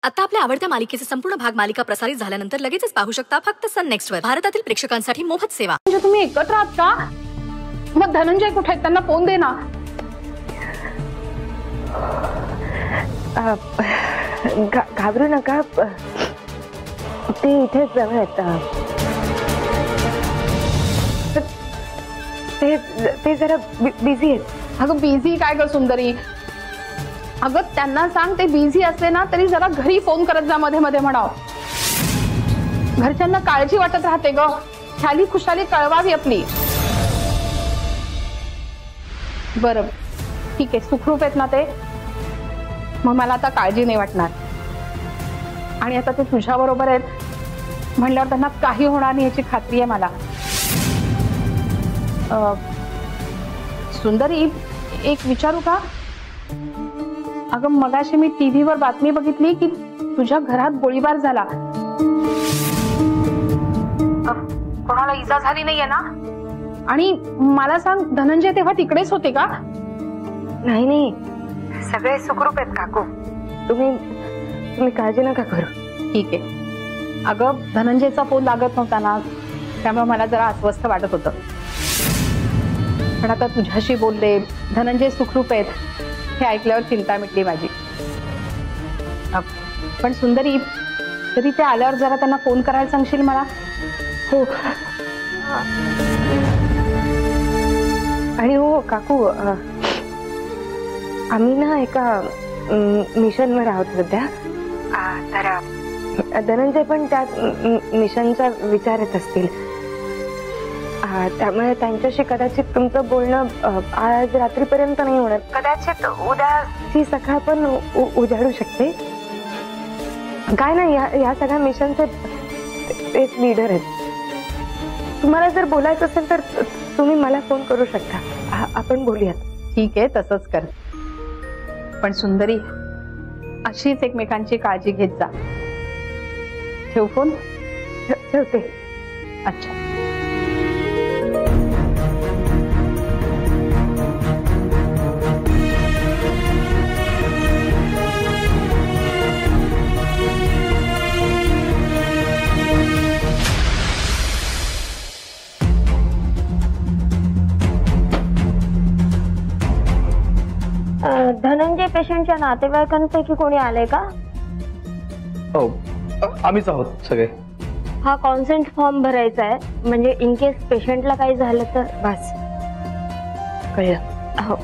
आता आपल्या आवडत्या मालिकेचे संपूर्ण भाग मालिका प्रसारित झाल्यानंतर लगेचच पाहू शकता फक्त सन नेक्स्ट वर. भारतातील प्रेक्षकांसाठी मोफत सेवा. म्हणजे तुम्ही एकत्र आहात का? मग धनंजय कुठे आहेत? त्यांना फोन दे ना. घाबरू नका, ते इथे जवळ आहेत. ते जरा बिझी आहेत. अगं बिझी काय ग सुंदरी? अगं त्यांना सांग ते बिझी असले ना तरी जरा घरी फोन करत जा मध्ये मध्ये म्हणाव. घरच्यांना काळजी वाटत राहते ग. ख्याली खुशाली कळवावी आपली. बरं ठीक आहे, सुखरूप आहेत ना ते? मग मला आता काळजी नाही वाटणार. आणि आता ते तुझ्या बरोबर आहेत म्हणल्यावर त्यांना काही होणार नाही याची खात्री आहे मला. सुंदरी एक विचारू का? अगं मगाशी मी टीव्हीवर बातमी बघितली की तुझ्या घरात गोळीबार झाला. कोणाला इजा झाली नाहीये ना? आणि मला सांग धनंजय तेव्हा तिकडेच होते का? नाही नाही, सगळे सुखरूप आहेत काकू. तुम्ही काळजी नका करू. ठीक आहे. अगं धनंजयचा फोन लागत नव्हता ना, त्यामुळे मला जरा अस्वस्थ वाटत होतं. पण आता तुझ्याशी बोलले, धनंजय सुखरूप आहेत हे ऐकल्यावर चिंता मिटली माझी. पण सुंदरी तरी ते आल्यावर जरा त्यांना फोन करायला सांगशील मला? हो. आणि हो काकू, आम्ही ना एका मिशनवर आहोत सध्या. तर धनंजय पण त्या मिशनचा विचारत असतील. त्यामुळे त्यांच्याशी कदाचित तुमचं बोलणं आज रात्रीपर्यंत नाही होणार. कदाचित उद्याची सकाळ पण उजाडू शकते. काय नाही, या सगळ्या मिशनचे तेच लीडर आहेत. तुम्हाला जर बोलायचं असेल तर तुम्ही मला फोन करू शकता. आपण बोलूयात. ठीक आहे, तसंच कर. पण सुंदरी अशीच एकमेकांची काळजी घेत जा. ठेव फोन. ठेवते. अच्छा. धनंजय पेशंटच्या नातेवाईकांपैकी कोणी आलंय का? हो, आम्हीच आहोत सगळे. हा कॉन्सेंट फॉर्म भरायचा आहे, म्हणजे इन केस पेशंटला काही झालं तर. बस कळलं. हो.